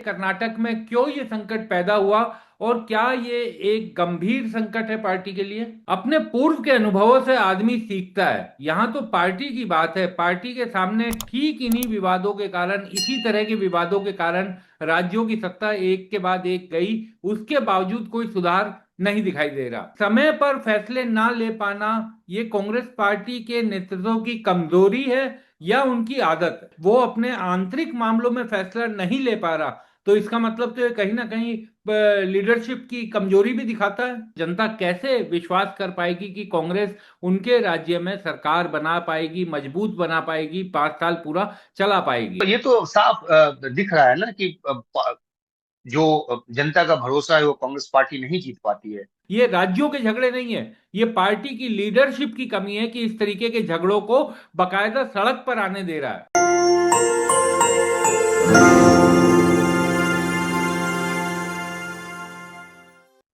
कर्नाटक में क्यों ये संकट पैदा हुआ और क्या ये एक गंभीर संकट है पार्टी के लिए। अपने पूर्व के अनुभवों से आदमी सीखता है। यहाँ तो पार्टी की बात है, पार्टी के सामने ठीक इन्हीं विवादों के कारण, इसी तरह के विवादों के कारण राज्यों की सत्ता एक के बाद एक गई, उसके बावजूद कोई सुधार नहीं दिखाई दे रहा। समय पर फैसले ना ले पाना ये कांग्रेस पार्टी के नेतृत्व की कमजोरी है या उनकी आदत है। वो अपने आंतरिक मामलों में फैसला नहीं ले पा रहा, तो इसका मतलब तो ये कहीं ना कहीं लीडरशिप की कमजोरी भी दिखाता है। जनता कैसे विश्वास कर पाएगी कि कांग्रेस उनके राज्य में सरकार बना पाएगी, मजबूत बना पाएगी, 5 साल पूरा चला पाएगी। तो ये तो साफ दिख रहा है ना कि जो जनता का भरोसा है वो कांग्रेस पार्टी नहीं जीत पाती है। ये राज्यों के झगड़े नहीं है, ये पार्टी की लीडरशिप की कमी है कि इस तरीके के झगड़ों को बकायदा सड़क पर आने दे रहा है।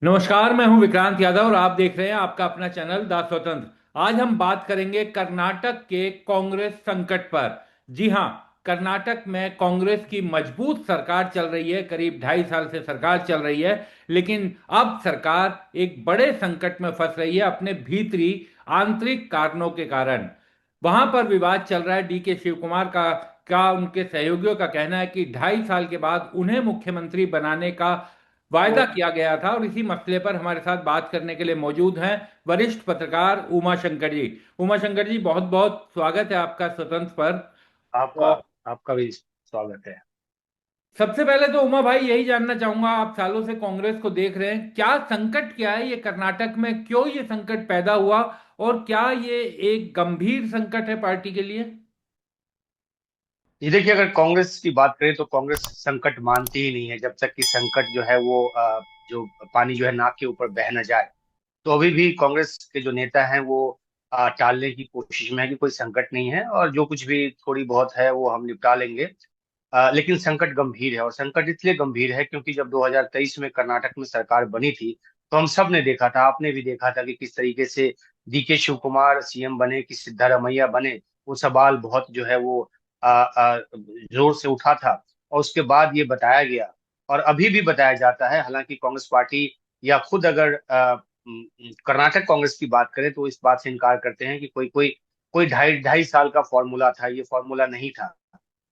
नमस्कार, मैं हूं विक्रांत यादव और आप देख रहे हैं आपका अपना चैनल द स्वतंत्र। आज हम बात करेंगे कर्नाटक के कांग्रेस संकट पर। जी हां, कर्नाटक में कांग्रेस की मजबूत सरकार चल रही है, करीब 2.5 साल से सरकार चल रही है। लेकिन अब सरकार एक बड़े संकट में फंस रही है अपने भीतरी आंतरिक कारणों के कारण। वहां पर विवाद चल रहा है। डीके शिव कुमार का उनके सहयोगियों का कहना है कि 2.5 साल के बाद उन्हें मुख्यमंत्री बनाने का वायदा किया गया था। और इसी मसले पर हमारे साथ बात करने के लिए मौजूद हैं वरिष्ठ पत्रकार उमा शंकर जी। उमा शंकर जी, बहुत बहुत स्वागत है आपका स्वतंत्र पर। आपका और आपका भी स्वागत है। सबसे पहले तो उमा भाई यही जानना चाहूंगा, आप सालों से कांग्रेस को देख रहे हैं, क्या संकट क्या है ये कर्नाटक में, क्यों ये संकट पैदा हुआ और क्या ये एक गंभीर संकट है पार्टी के लिए। ये देखिए, अगर कांग्रेस की बात करें तो कांग्रेस संकट मानती ही नहीं है जब तक कि संकट जो है वो जो पानी जो है नाक के ऊपर बह न जाए। तो अभी भी कांग्रेस के जो नेता हैं वो टालने की कोशिश में है कि कोई संकट नहीं है और जो कुछ भी थोड़ी बहुत है वो हम निपटा लेंगे। लेकिन संकट गंभीर है, और संकट इसलिए गंभीर है क्योंकि जब 2023 में कर्नाटक में सरकार बनी थी तो हम सब ने देखा था, आपने भी देखा था कि किस तरीके से डीके शिव कुमार सीएम बने कि सिद्धारमैया बने। वो सवाल बहुत जो है वो जोर से उठा था, और उसके बाद ये बताया गया और अभी भी बताया जाता है। हालांकि कांग्रेस पार्टी या खुद अगर कर्नाटक कांग्रेस की बात करें तो इस बात से इनकार करते हैं कि कोई कोई कोई ढाई ढाई साल का फॉर्मूला था, ये फॉर्मूला नहीं था।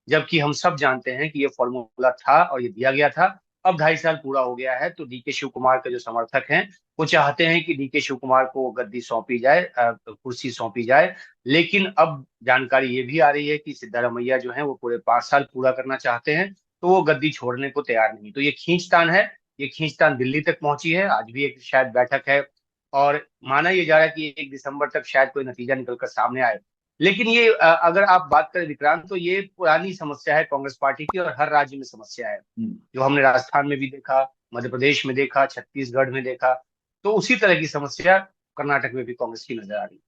जबकि हम सब जानते हैं कि ये फॉर्मूला था और ये दिया गया था। अब 2.5 साल पूरा हो गया है तो डीके शिव कुमार के जो समर्थक हैं वो चाहते हैं कि डीके शिव कुमार को गद्दी सौंपी जाए, कुर्सी सौंपी जाए। लेकिन अब जानकारी ये भी आ रही है कि सिद्धारमैया जो है वो पूरे 5 साल पूरा करना चाहते हैं, तो वो गद्दी छोड़ने को तैयार नहीं। तो ये खींचतान है, ये खींचतान दिल्ली तक पहुंची है। आज भी एक शायद बैठक है और माना यह जा रहा है कि 1 दिसंबर तक शायद कोई नतीजा निकलकर सामने आए। लेकिन ये अगर आप बात करें विक्रांत, तो ये पुरानी समस्या है कांग्रेस पार्टी की और हर राज्य में समस्या है। जो हमने राजस्थान में भी देखा, मध्य प्रदेश में देखा, छत्तीसगढ़ में देखा, तो उसी तरह की समस्या कर्नाटक में भी कांग्रेस की नजर आ रही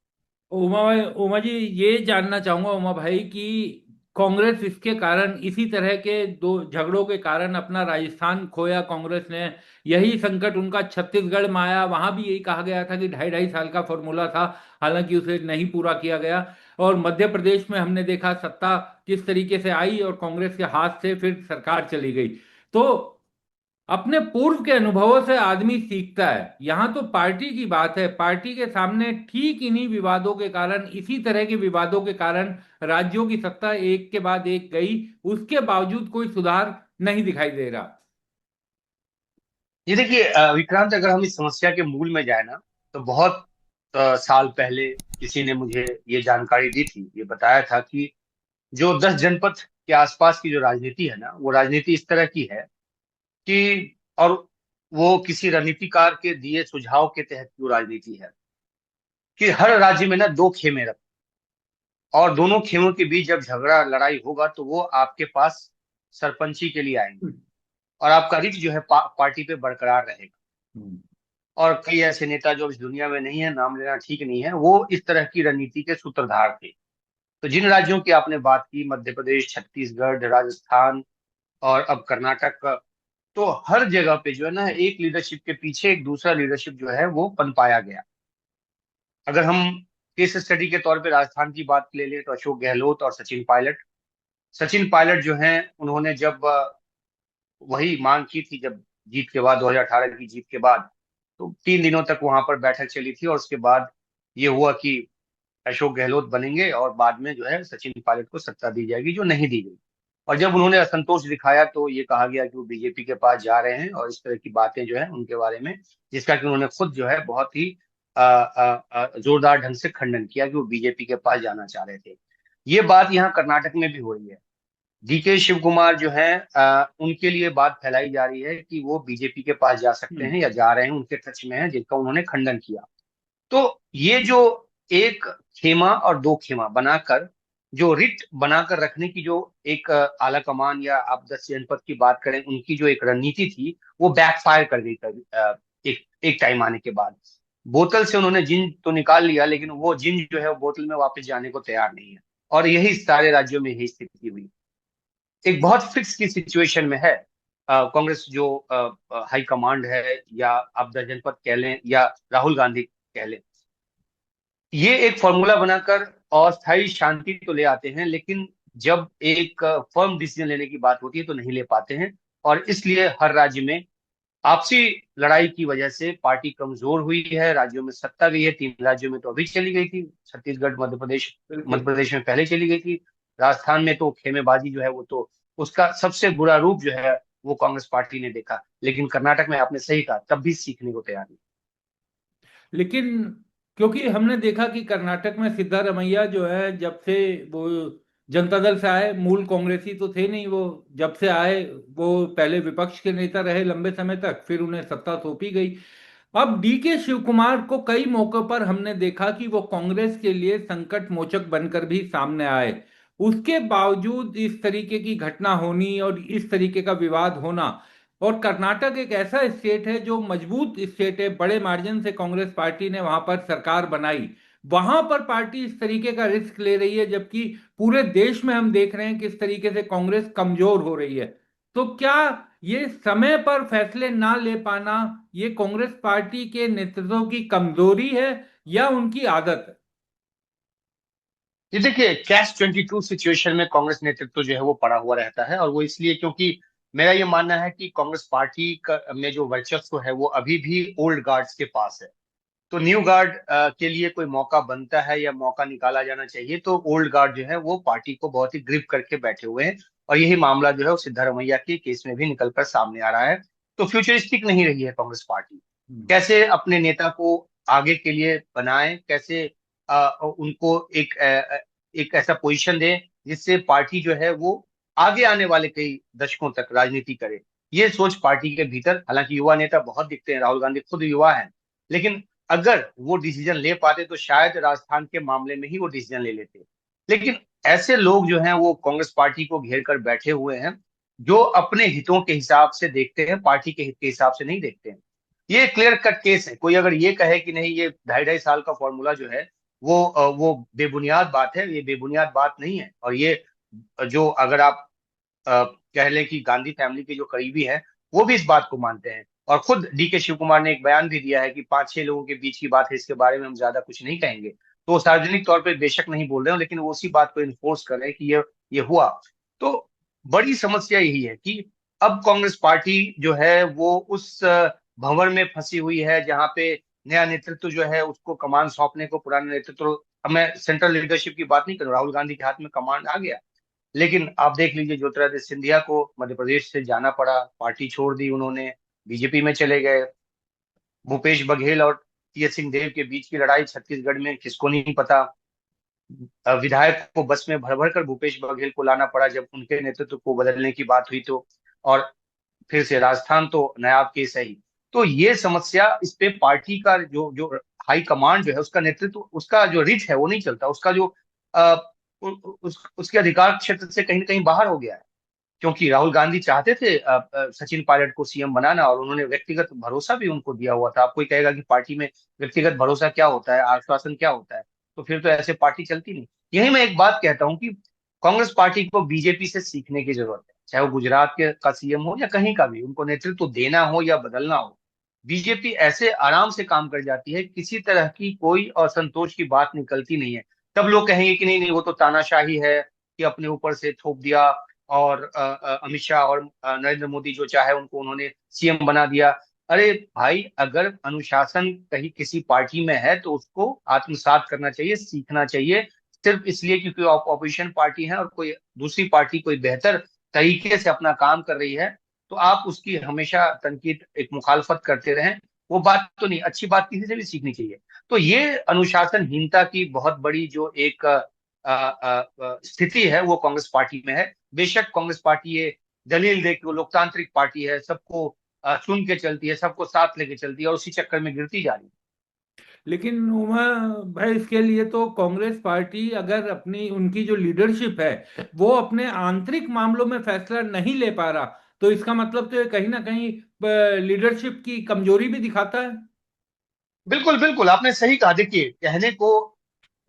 उमा जी, ये जानना चाहूंगा उमा भाई कि कांग्रेस इसके कारण, इसी तरह के दो झगड़ों के कारण अपना राजस्थान खोया कांग्रेस ने। यही संकट उनका छत्तीसगढ़ में आया, वहां भी यही कहा गया था कि 2.5 2.5 साल का फॉर्मूला था, हालांकि उसे नहीं पूरा किया गया। और मध्य प्रदेश में हमने देखा सत्ता किस तरीके से आई और कांग्रेस के हाथ से फिर सरकार चली गई। तो अपने पूर्व के अनुभवों से आदमी सीखता है। यहां तो पार्टी की बात है, पार्टी के सामने ठीक इन्हीं विवादों के कारण, इसी तरह के विवादों के कारण राज्यों की सत्ता एक के बाद एक गई, उसके बावजूद कोई सुधार नहीं दिखाई दे रहा। है। ये देखिए विक्रांत, अगर हम इस समस्या के मूल में जाए ना, तो बहुत साल पहले किसी ने मुझे ये जानकारी दी थी, ये बताया था कि जो 10 जनपद के आसपास की जो राजनीति है ना, वो राजनीति इस तरह की है कि, और वो किसी रणनीतिकार के दिए सुझाव के तहत जो राजनीति है, कि हर राज्य में ना दो खेमे रख, और दोनों खेमों के बीच जब झगड़ा लड़ाई होगा तो वो आपके पास सरपंची के लिए आएंगे और आपका रिच जो है पार्टी पे बरकरार रहेगा। हम्म। और कई ऐसे नेता जो इस दुनिया में नहीं है, नाम लेना ठीक नहीं है, वो इस तरह की रणनीति के सूत्रधार थे। तो जिन राज्यों की आपने बात की, मध्य प्रदेश, छत्तीसगढ़, राजस्थान और अब कर्नाटक का, तो हर जगह पे जो है ना एक लीडरशिप के पीछे एक दूसरा लीडरशिप जो है वो पनपाया गया। अगर हम केस स्टडी के तौर पे राजस्थान की बात ले लें तो अशोक गहलोत और सचिन पायलट। सचिन पायलट जो हैं, उन्होंने जब वही मांग की थी जब जीत के बाद, 2018 की जीत के बाद। तो 3 दिनों तक वहां पर बैठक चली थी, और उसके बाद ये हुआ कि अशोक गहलोत बनेंगे और बाद में जो है सचिन पायलट को सत्ता दी जाएगी, जो नहीं दी गई। और जब उन्होंने असंतोष दिखाया तो ये कहा गया कि वो बीजेपी के पास जा रहे हैं, और इस तरह की बातें जो है उनके बारे में, जिसका कि उन्होंने खुद जो है बहुत ही जोरदार ढंग से खंडन किया कि वो बीजेपी के पास जाना चाह रहे थे। ये बात यहाँ कर्नाटक में भी हो रही है। डीके शिव कुमार जो है उनके लिए बात फैलाई जा रही है कि वो बीजेपी के पास जा सकते हम्म। हैं या जा रहे हैं, उनके टच में है, जिनका उन्होंने खंडन किया। तो ये जो एक खेमा और दो खेमा बनाकर, जो रिट बनाकर रखने की जो एक आला कमान, या आप 10 जनपद की बात करें, उनकी जो एक रणनीति थी, वो बैकफायर कर गई एक एक टाइम आने के बाद। बोतल से उन्होंने जिन तो निकाल लिया, लेकिन वो जिन जो है वो बोतल में वापस जाने को तैयार नहीं है। और यही सारे राज्यों में यही स्थिति हुई। एक बहुत फिक्स की सिचुएशन में है कांग्रेस, जो हाई कमांड है, या आप 10 जनपद कह लें या राहुल गांधी कह लें। ये एक फॉर्मूला बनाकर अस्थायी शांति तो ले आते हैं, लेकिन जब एक फर्म डिसीजन लेने की बात होती है तो नहीं ले पाते हैं। और इसलिए हर राज्य में आपसी लड़ाई की वजह से पार्टी कमजोर हुई है, राज्यों में सत्ता गई है। 3 राज्यों में तो अभी चली गई थी, छत्तीसगढ़, मध्य प्रदेश। मध्य बिल्कुल। प्रदेश में पहले चली गई थी। राजस्थान में तो खेमेबाजी जो है वो तो, उसका सबसे बुरा रूप जो है वो कांग्रेस पार्टी ने देखा। लेकिन कर्नाटक में आपने सही कहा, तब भी सीखने को तैयार नहीं। लेकिन क्योंकि हमने देखा कि कर्नाटक में सिद्धारमैया जो है, जब से वो जनता दल से आए, मूल कांग्रेसी तो थे नहीं वो, जब से आए वो पहले विपक्ष के नेता रहे लंबे समय तक, फिर उन्हें सत्ता सौंपी गई। अब डीके शिव कुमार को कई मौकों पर हमने देखा कि वो कांग्रेस के लिए संकट मोचक बनकर भी सामने आए। उसके बावजूद इस तरीके की घटना होनी और इस तरीके का विवाद होना, और कर्नाटक एक ऐसा स्टेट है जो मजबूत स्टेट है, बड़े मार्जिन से कांग्रेस पार्टी ने वहां पर सरकार बनाई, वहां पर पार्टी इस तरीके का रिस्क ले रही है, जबकि पूरे देश में हम देख रहे हैं किस तरीके से कांग्रेस कमजोर हो रही है। तो क्या ये समय पर फैसले ना ले पाना, ये कांग्रेस पार्टी के नेतृत्व की कमजोरी है या उनकी आदत है? ये देखिए, कैश 22 सिचुएशन में कांग्रेस नेतृत्व जो है वो पड़ा हुआ रहता है, और वो इसलिए क्योंकि मेरा ये मानना है कि कांग्रेस पार्टी में जो वर्चस्व है वो अभी भी ओल्ड गार्ड्स के पास है। तो न्यू गार्ड के लिए कोई मौका बनता है या मौका निकाला जाना चाहिए, तो ओल्ड गार्ड जो है वो पार्टी को बहुत ही ग्रिप करके बैठे हुए हैं। और यही मामला जो है वो सिद्धारमैया के केस में भी निकलकर सामने आ रहा है। तो फ्यूचरिस्टिक नहीं रही है कांग्रेस पार्टी। हम्म। कैसे अपने नेता को आगे के लिए बनाए, कैसे उनको एक ऐसा पोजीशन दे जिससे पार्टी जो है वो आगे आने वाले कई दशकों तक राजनीति करे। ये सोच पार्टी के भीतर, हालांकि युवा नेता बहुत दिखते हैं, राहुल गांधी खुद युवा है, लेकिन अगर वो डिसीजन ले पाते तो शायद राजस्थान के मामले में ही वो डिसीजन ले लेते। लेकिन ऐसे लोग जो हैं वो कांग्रेस पार्टी को घेर कर बैठे हुए हैं, जो अपने हितों के हिसाब से देखते हैं, पार्टी के हित के हिसाब से नहीं देखते हैं। ये क्लियर कट केस है। कोई अगर ये कहे कि नहीं, ये 2.5 2.5 साल का फॉर्मूला जो है वो बेबुनियाद बात है, ये बेबुनियाद बात नहीं है। और ये जो अगर आप कह लें कि गांधी फैमिली के जो करीबी हैं, वो भी इस बात को मानते हैं। और खुद डीके शिव कुमार ने एक बयान भी दिया है कि 5 6 लोगों के बीच की बात है, इसके बारे में हम ज्यादा कुछ नहीं कहेंगे। तो वो सार्वजनिक तौर पर बेशक नहीं बोल रहे हो, लेकिन वो उसी बात को इन्फोर्स कर रहे हैं कि ये हुआ। तो बड़ी समस्या यही है कि अब कांग्रेस पार्टी जो है वो उस भंवर में फंसी हुई है, जहां पे नया नेतृत्व जो है उसको कमान सौंपने को पुराना नेतृत्व, अब मैं सेंट्रल लीडरशिप की बात नहीं कर रहा, राहुल गांधी के हाथ में कमान आ गया। लेकिन आप देख लीजिए, ज्योतिरादित्य सिंधिया को मध्य प्रदेश से जाना पड़ा, पार्टी छोड़ दी उन्होंने, बीजेपी में चले गए। भूपेश बघेल और टीएस सिंहदेव के बीच की लड़ाई छत्तीसगढ़ में किसको नहीं पता। विधायक को बस में भर भर कर भूपेश बघेल को लाना पड़ा जब उनके नेतृत्व को बदलने की बात हुई तो। और फिर से राजस्थान तो नायाब केस है ही। तो ये समस्या, इस पे पार्टी का जो जो हाई कमांड जो है, उसका नेतृत्व, उसका जो रिच है वो नहीं चलता, उसका जो उसके अधिकार क्षेत्र से कहीं ना कहीं बाहर हो गया है। क्योंकि राहुल गांधी चाहते थे सचिन पायलट को सीएम बनाना, और उन्होंने व्यक्तिगत भरोसा भी उनको दिया हुआ था। आप कोई कहेगा कि पार्टी में व्यक्तिगत भरोसा क्या होता है, आश्वासन क्या होता है, तो फिर तो ऐसे पार्टी चलती नहीं। यही मैं एक बात कहता हूँ कि कांग्रेस पार्टी को बीजेपी से सीखने की जरूरत है, चाहे वो गुजरात के का सीएम हो या कहीं का भी, उनको नेतृत्व देना हो या बदलना हो। बीजेपी ऐसे आराम से काम कर जाती है, किसी तरह की कोई असंतोष की बात निकलती नहीं है। तब लोग कहेंगे कि नहीं नहीं, वो तो तानाशाही है कि अपने ऊपर से थोप दिया, और अमित शाह और नरेंद्र मोदी जो चाहे उनको उन्होंने सीएम बना दिया। अरे भाई, अगर अनुशासन कहीं किसी पार्टी में है तो उसको आत्मसात करना चाहिए, सीखना चाहिए। सिर्फ इसलिए क्योंकि आप ऑपोजिशन पार्टी है और कोई दूसरी पार्टी कोई बेहतर तरीके से अपना काम कर रही है, तो आप उसकी हमेशा तनकीद, एक मुखालफत करते रहें, वो बात तो नहीं। अच्छी बात किसी से भी सीखनी चाहिए। तो ये अनुशासनहीनता की बहुत बड़ी जो एक स्थिति है वो कांग्रेस पार्टी में है। बेशक कांग्रेस पार्टी ये दलील दे कि वो लोकतांत्रिक पार्टी है, सबको चुन के चलती है, सबको साथ लेके चलती है, और उसी चक्कर में गिरती जा रही है। लेकिन उमा भाई, इसके लिए तो कांग्रेस पार्टी अगर अपनी उनकी जो लीडरशिप है वो अपने आंतरिक मामलों में फैसला नहीं ले पा रहा, तो इसका मतलब तो ये कहीं ना कहीं लीडरशिप की कमजोरी भी दिखाता है। बिल्कुल बिल्कुल, आपने सही कहा। देखिए, कहने को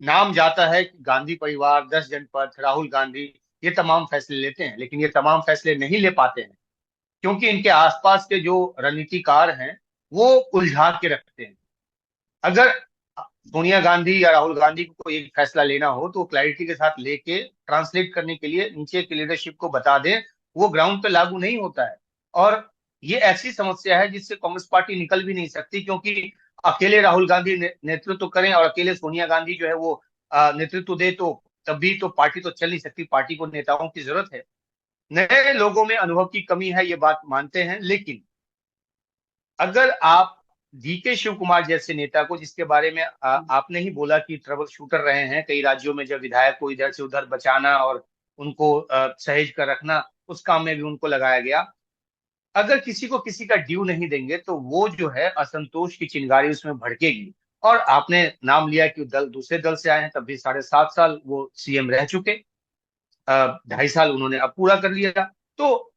नाम जाता है कि गांधी परिवार, 10 जनपथ, राहुल गांधी, ये तमाम फैसले लेते हैं, लेकिन ये तमाम फैसले नहीं ले पाते हैं क्योंकि इनके आसपास के जो रणनीतिकार हैं वो उलझा के रखते हैं। अगर सोनिया गांधी या राहुल गांधी को कोई एक फैसला लेना हो तो क्लैरिटी के साथ लेके ट्रांसलेट करने के लिए नीचे की लीडरशिप को बता दें, वो ग्राउंड पे लागू नहीं होता है। और ये ऐसी समस्या है जिससे कांग्रेस पार्टी निकल भी नहीं सकती, क्योंकि अकेले राहुल गांधी नेतृत्व करें और अकेले सोनिया गांधी जो है वो नेतृत्व दे, तो तभी तो पार्टी तो चल नहीं सकती। पार्टी को नेताओं की जरूरत है। नए लोगों में अनुभव की कमी है, ये बात मानते हैं, लेकिन अगर आप डीके शिव कुमार जैसे नेता को, जिसके बारे में आपने ही बोला कि ट्रबल शूटर रहे हैं कई राज्यों में, जब विधायक को इधर से उधर बचाना और उनको सहेज कर रखना, उस काम में भी उनको लगाया गया। अगर किसी को किसी का ड्यू नहीं देंगे तो वो जो है असंतोष की चिंगारी उसमें भड़केगी। और आपने नाम लिया कि दल दूसरे दल से आए हैं, तब भी 7.5 साल वो सीएम रह चुके। 2.5 साल उन्होंने अब पूरा कर लिया। तो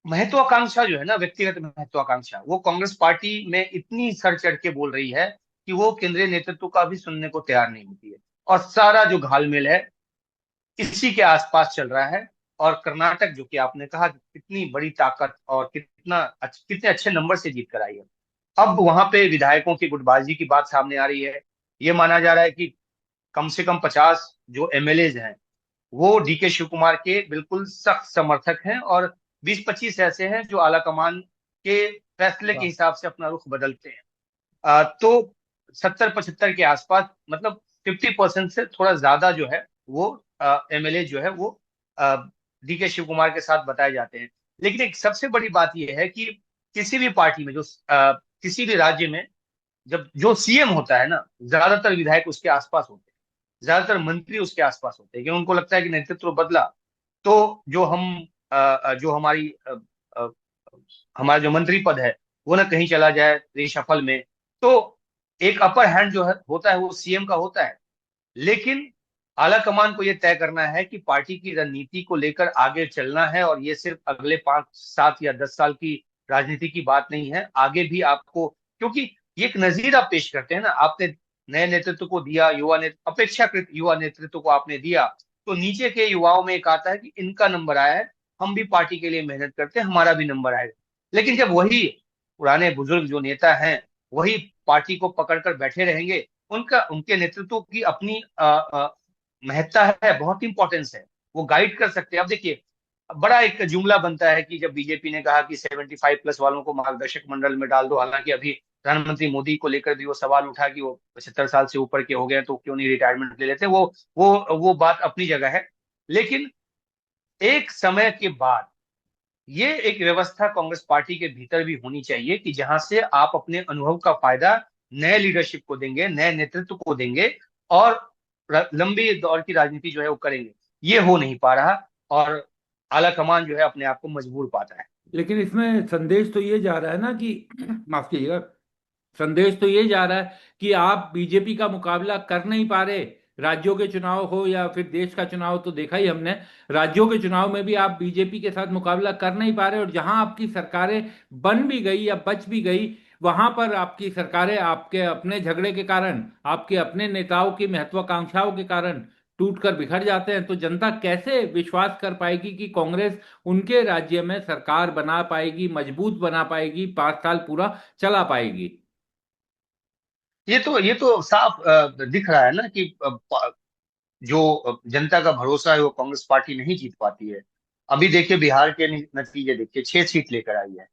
महत्वाकांक्षा जो है ना, व्यक्तिगत महत्वाकांक्षा, वो कांग्रेस पार्टी में इतनी सर चढ़ के बोल रही है कि वो केंद्रीय नेतृत्व का भी सुनने को तैयार नहीं होती है। और सारा जो घालमेल है इसी के आसपास चल रहा है। और कर्नाटक, जो कि आपने कहा कि कितनी बड़ी ताकत और कितने अच्छे नंबर से जीत कर आई है, अब वहां पे विधायकों की गुटबाजी की बात सामने आ रही है। ये माना जा रहा है कि कम से कम 50 जो एमएलए हैं वो डीके शिव कुमार के बिल्कुल सख्त समर्थक हैं, और 20-25 ऐसे हैं जो आला कमान के फैसले के हिसाब से अपना रुख बदलते हैं। तो 70-75 के आसपास, मतलब 50% से थोड़ा ज्यादा जो है वो एमएलए जो है वो डीके शिव कुमार के साथ बताए जाते हैं। लेकिन एक सबसे बड़ी बात यह है कि किसी भी पार्टी में, जो किसी भी राज्य में, जब जो सीएम होता है ना, ज्यादातर विधायक उसके आसपास होते हैं, ज्यादातर मंत्री उसके आसपास होते हैं, क्योंकि उनको लगता है कि नेतृत्व बदला तो जो जो अ, हमारा जो मंत्री पद है वो ना कहीं चला जाए रिशफल में। तो एक अपर हैंड जो है होता है वो सीएम का होता है। लेकिन आला कमान को यह तय करना है कि पार्टी की रणनीति को लेकर आगे चलना है, और ये सिर्फ अगले 5, 7 या 10 साल की राजनीति की बात नहीं है, आगे भी आपको, क्योंकि ये एक नजीर आप पेश करते हैं ना, आपने नए नेतृत्व को दिया, अपेक्षाकृत युवा नेतृत्व को आपने दिया, तो नीचे के युवाओं में एक आता है कि इनका नंबर आया है, हम भी पार्टी के लिए मेहनत करते हैं, हमारा भी नंबर आएगा। लेकिन जब वही पुराने बुजुर्ग जो नेता हैं वही पार्टी को पकड़कर बैठे रहेंगे, उनका उनके नेतृत्व की अपनी महत्ता है, बहुत इंपॉर्टेंस है, वो गाइड कर सकते हैं। अब देखिए, बड़ा एक जुमला बनता है कि जब बीजेपी ने कहा कि 75+ वालों को मार्गदर्शक मंडल में डाल दो, हालांकि अभी प्रधानमंत्री मोदी को लेकर भी वो सवाल उठा कि वो 75 साल से ऊपर के हो गए तो क्यों नहीं रिटायरमेंट ले लेते। वो बात अपनी जगह है। लेकिन एक समय के बाद ये एक व्यवस्था कांग्रेस पार्टी के भीतर भी होनी चाहिए कि जहां से आप अपने अनुभव का फायदा नए लीडरशिप को देंगे, नए नेतृत्व को देंगे, और लंबी दौर की राजनीति जो है वो करेंगे। ये हो नहीं पा रहा, और आला कमान जो है अपने आप को मजबूर पाता है। लेकिन इसमें संदेश तो ये जा रहा है ना कि माफ कीजिएगा, संदेश तो ये जा रहा है कि आप बीजेपी का मुकाबला कर नहीं पा रहे। राज्यों के चुनाव हो या फिर देश का चुनाव तो देखा ही हमने, राज्यों के चुनाव में भी आप बीजेपी के साथ मुकाबला कर नहीं पा रहे, और जहां आपकी सरकारें बन भी गई या बच भी गई, वहां पर आपकी सरकारें आपके अपने झगड़े के कारण, आपके अपने नेताओं की महत्वाकांक्षाओं के कारण टूट कर बिखर जाते हैं। तो जनता कैसे विश्वास कर पाएगी कि कांग्रेस उनके राज्य में सरकार बना पाएगी, मजबूत बना पाएगी, 5 साल पूरा चला पाएगी? ये तो साफ दिख रहा है ना कि जो जनता का भरोसा है वो कांग्रेस पार्टी नहीं जीत पाती है। अभी देखिए बिहार के नतीजे देखिए, 6 सीट लेकर आई है।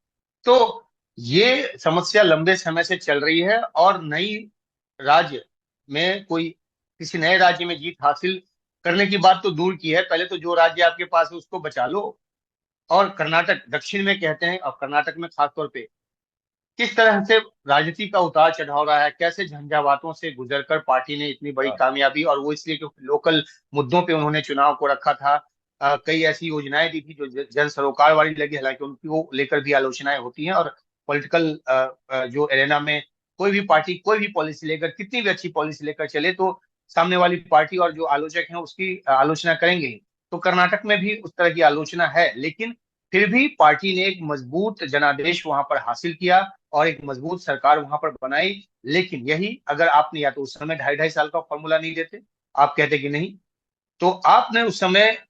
तो ये समस्या लंबे समय से चल रही है, और नई राज्य में कोई किसी नए राज्य में जीत हासिल करने की बात तो दूर की है, पहले तो जो राज्य आपके पास है उसको बचा लो। और कर्नाटक दक्षिण में कहते हैं, और कर्नाटक में खासतौर पे किस तरह से राजनीति का उतार चढ़ाव रहा है, कैसे झंझावातों से गुजरकर पार्टी ने इतनी बड़ी हाँ। कामयाबी, और वो इसलिए क्योंकि लोकल मुद्दों पे उन्होंने चुनाव को रखा था। कई ऐसी योजनाएं दी थी जो जन सरोकार वाली लगी, हालांकि उनकी वो लेकर भी आलोचनाएं होती हैं। और पॉलिटिकल जो एरेना में कोई भी पार्टी कोई भी पॉलिसी लेकर, कितनी भी अच्छी पॉलिसी लेकर चले, तो सामने वाली पार्टी और जो आलोचक हैं उसकी आलोचना करेंगे ही। तो कर्नाटक में भी उस तरह की आलोचना है, लेकिन फिर भी पार्टी ने एक मजबूत जनादेश वहां पर हासिल किया और एक मजबूत सरकार वहां पर बनाई। लेकिन यही अगर आपने या तो उस समय 2.5 2.5 साल का फॉर्मूला नहीं देते, आप कहते कि नहीं, तो आपने उस समय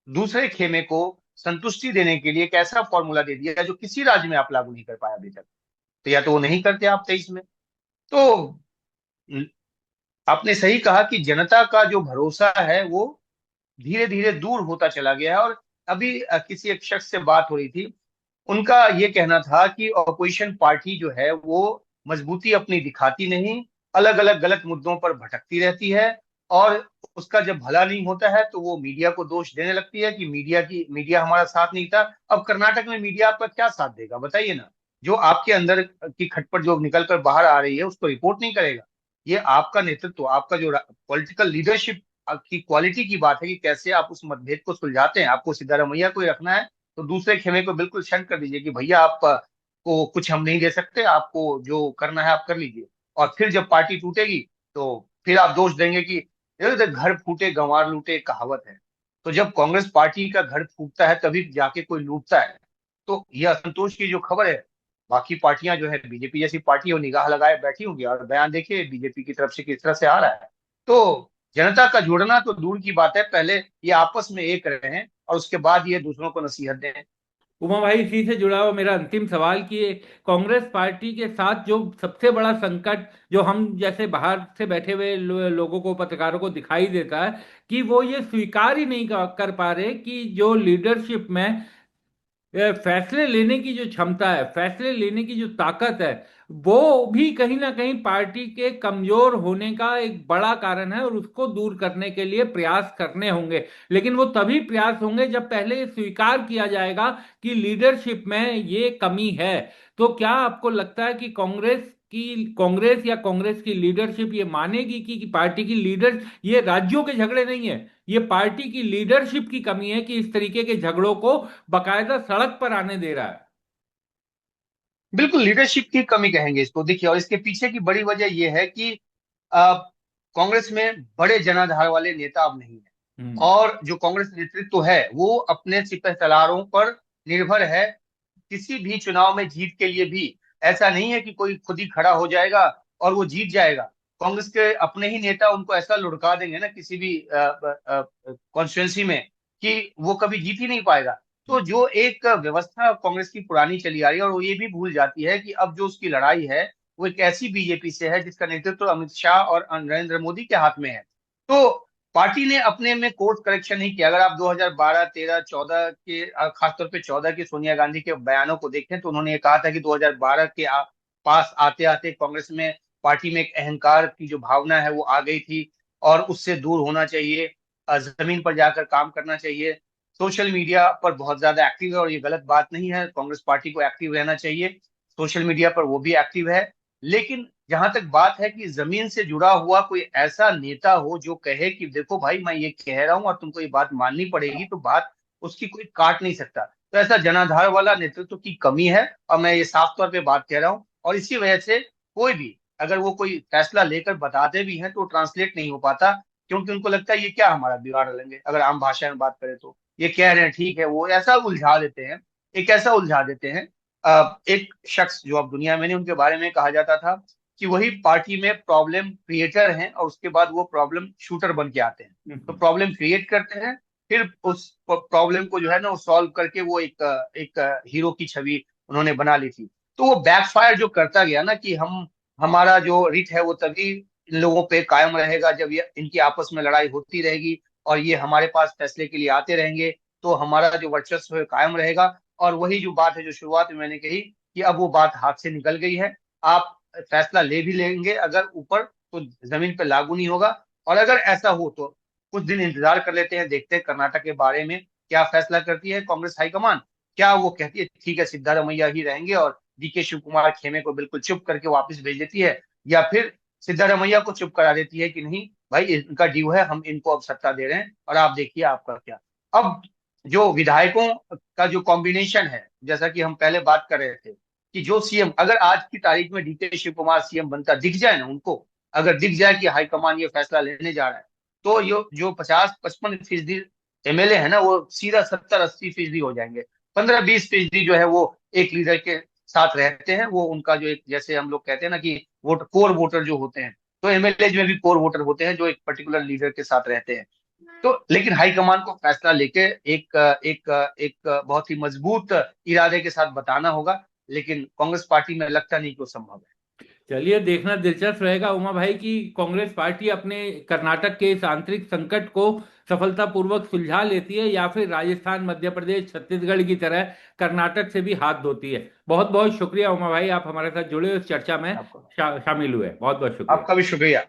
दूसरे खेमे को संतुष्टि देने के लिए एक ऐसा फॉर्मूला दे दिया जो किसी राज्य में आप लागू नहीं कर पाया अभी तक। तो या तो वो नहीं करते आप 23 में। तो न- आपने सही कहा कि जनता का जो भरोसा है वो धीरे धीरे दूर होता चला गया है। और अभी किसी एक शख्स से बात हो रही थी, उनका ये कहना था कि ऑपोजिशन पार्टी जो है वो मजबूती अपनी दिखाती नहीं, अलग अलग गलत मुद्दों पर भटकती रहती है, और उसका जब भला नहीं होता है तो वो मीडिया को दोष देने लगती है कि मीडिया हमारा साथ नहीं था। अब कर्नाटक में मीडिया आपका क्या साथ देगा, बताइए ना। जो आपके अंदर की खटपट जो निकल कर बाहर आ रही है उसको रिपोर्ट नहीं करेगा। ये आपका नेतृत्व, आपका जो पॉलिटिकल लीडरशिप की क्वालिटी की बात है कि कैसे आप उस मतभेद को सुलझाते हैं। आपको सिद्धारमैया को ही रखना है तो दूसरे खेमे को बिल्कुल शंक कर दीजिए कि भैया आप को कुछ हम नहीं दे सकते, आपको जो करना है आप कर लीजिए। और फिर जब पार्टी टूटेगी तो फिर आप दोष देंगे कि "ये घर फूटे गंवार लूटे" एक कहावत है। तो जब कांग्रेस पार्टी का घर फूटता है तभी जाके कोई लूटता है। तो यह असंतोष की जो खबर है, बाकी पार्टियां जो है बीजेपी जैसी पार्टी है वो निगाह लगाए बैठी होंगी, और बयान देखिए बीजेपी की तरफ से किस तरह से आ रहा है। तो जनता का जुड़ना तो दूर की बात है, पहले ये आपस में एक रहें और उसके बाद ये दूसरों को नसीहत दें। उमा भाई, इसी से जुड़ा हुआ मेरा अंतिम सवाल कि ये कांग्रेस पार्टी के साथ जो सबसे बड़ा संकट जो हम जैसे बाहर से बैठे हुए लोगों को, पत्रकारों को दिखाई देता है कि वो ये स्वीकार ही नहीं कर पा रहे कि जो लीडरशिप में फैसले लेने की जो क्षमता है, फैसले लेने की जो ताकत है, वो भी कहीं ना कहीं पार्टी के कमजोर होने का एक बड़ा कारण है, और उसको दूर करने के लिए प्रयास करने होंगे। लेकिन वो तभी प्रयास होंगे जब पहले ये स्वीकार किया जाएगा कि लीडरशिप में ये कमी है। तो क्या आपको लगता है कि कांग्रेस या कांग्रेस की लीडरशिप ये मानेगी कि पार्टी की लीडर, ये राज्यों के झगड़े नहीं है, ये पार्टी की लीडरशिप की कमी है कि इस तरीके के झगड़ों को बकायदा सड़क पर आने दे रहा है? बिल्कुल लीडरशिप की कमी कहेंगे इसको। देखिए, और इसके पीछे की बड़ी वजह यह है कि अ, कांग्रेस में बड़े जनाधार वाले नेता अब नहीं है। हम्म। और जो कांग्रेस नेतृत्व है वो अपने सिपह सलारों पर निर्भर है। किसी भी चुनाव में जीत के लिए भी ऐसा नहीं है कि कोई खुद ही खड़ा हो जाएगा और वो जीत जाएगा। कांग्रेस के अपने ही नेता उनको ऐसा लुढ़का देंगे ना किसी भी कॉन्स्टिट्यूंसी में कि वो कभी जीत ही नहीं पाएगा। तो जो एक व्यवस्था कांग्रेस की पुरानी चली आ रही है, और वो ये भी भूल जाती है कि अब जो उसकी लड़ाई है वो एक ऐसी बीजेपी से है जिसका नेतृत्व अमित शाह और नरेंद्र मोदी के हाथ में है। तो पार्टी ने अपने में कोर्स करेक्शन नहीं किया। अगर आप 2012, 13, 14 के खासतौर पे 14 की सोनिया गांधी के बयानों को देखें तो उन्होंने ये कहा था कि 2012 के पास आते आते कांग्रेस में, पार्टी में एक अहंकार की जो भावना है वो आ गई थी, और उससे दूर होना चाहिए। जमीन पर जाकर काम करना चाहिए। सोशल मीडिया पर बहुत ज्यादा एक्टिव है, और ये गलत बात नहीं है, कांग्रेस पार्टी को एक्टिव रहना चाहिए। सोशल मीडिया पर वो भी एक्टिव है। लेकिन जहां तक बात है कि जमीन से जुड़ा हुआ कोई ऐसा नेता हो जो कहे कि देखो भाई मैं ये कह रहा हूं और तुमको ये बात माननी पड़ेगी, तो बात उसकी कोई काट नहीं सकता। तो ऐसा जनाधार वाला नेतृत्व की कमी है, और मैं ये साफ तौर पे बात कह रहा हूं। और इसी वजह से कोई भी अगर वो कोई फैसला लेकर बताते भी हैं तो ट्रांसलेट नहीं हो पाता, क्योंकि उनको लगता है ये क्या हमारा बिगाड़ लेंगे। अगर आम भाषा में बात करें तो ये कह रहे हैं ठीक है, वो ऐसा उलझा देते हैं, एक ऐसा उलझा देते हैं। एक शख्स जो अब दुनिया में नहीं, उनके बारे में कहा जाता था कि वही पार्टी में प्रॉब्लम क्रिएटर हैं और उसके बाद वो प्रॉब्लम शूटर बन के आते हैं। तो हम्म। प्रॉब्लम क्रिएट करते हैं, फिर उस प्रॉब्लम को जो है ना वो सॉल्व करके वो एक हीरो की छवि उन्होंने बना ली थी। तो वो बैकफायर जो करता गया ना कि हम, हमारा जो रिट है वो तभी इन लोगों पे कायम रहेगा जब ये इनकी आपस में लड़ाई होती रहेगी और ये हमारे पास फैसले के लिए आते रहेंगे। तो हमारा जो वर्चस्व है कायम रहेगा। और वही जो बात है जो शुरुआत में मैंने कही कि अब वो बात हाथ से निकल गई है। आप फैसला ले भी लेंगे अगर ऊपर, तो जमीन पर लागू नहीं होगा। और अगर ऐसा हो तो कुछ दिन इंतजार कर लेते हैं, देखते हैं कर्नाटक के बारे में क्या फैसला करती है कांग्रेस हाईकमान। क्या वो कहती है ठीक है सिद्धारमैया ही रहेंगे और डीके शिव कुमार खेमे को बिल्कुल चुप करके वापस भेज देती है, या फिर सिद्धारमैया को चुप करा देती है कि नहीं भाई इनका ड्यू है, हम इनको अब सत्ता दे रहे हैं और आप देखिए आपका क्या। अब जो विधायकों का जो कॉम्बिनेशन है, जैसा कि हम पहले बात कर रहे थे कि जो सीएम अगर आज की तारीख में डीके शिव कुमार सीएम बनता दिख जाए ना उनको, अगर दिख जाए कि हाईकमान ये फैसला लेने जा रहा है, तो ये जो 50-55% एमएलए है ना वो सीधा 70-80% हो जाएंगे। 15-20% जो है वो एक लीडर के साथ रहते हैं, वो उनका जो एक जैसे हम लोग कहते हैं ना कि वोट कोर वोटर जो होते हैं, तो एमएलए में भी कोर वोटर होते हैं जो एक पर्टिकुलर लीडर के साथ रहते हैं। तो लेकिन हाईकमान को फैसला लेके एक एक एक बहुत ही मजबूत इरादे के साथ बताना होगा, लेकिन कांग्रेस पार्टी में लगता नहीं कि वो संभव है। चलिए, देखना दिलचस्प रहेगा उमा भाई कि कांग्रेस पार्टी अपने कर्नाटक के इस आंतरिक संकट को सफलतापूर्वक सुलझा लेती है या फिर राजस्थान, मध्य प्रदेश, छत्तीसगढ़ की तरह कर्नाटक से भी हाथ धोती है। बहुत बहुत शुक्रिया उमा भाई, आप हमारे साथ जुड़े, इस चर्चा में आपको शामिल हुए। बहुत बहुत शुक्रिया। आपका भी शुक्रिया।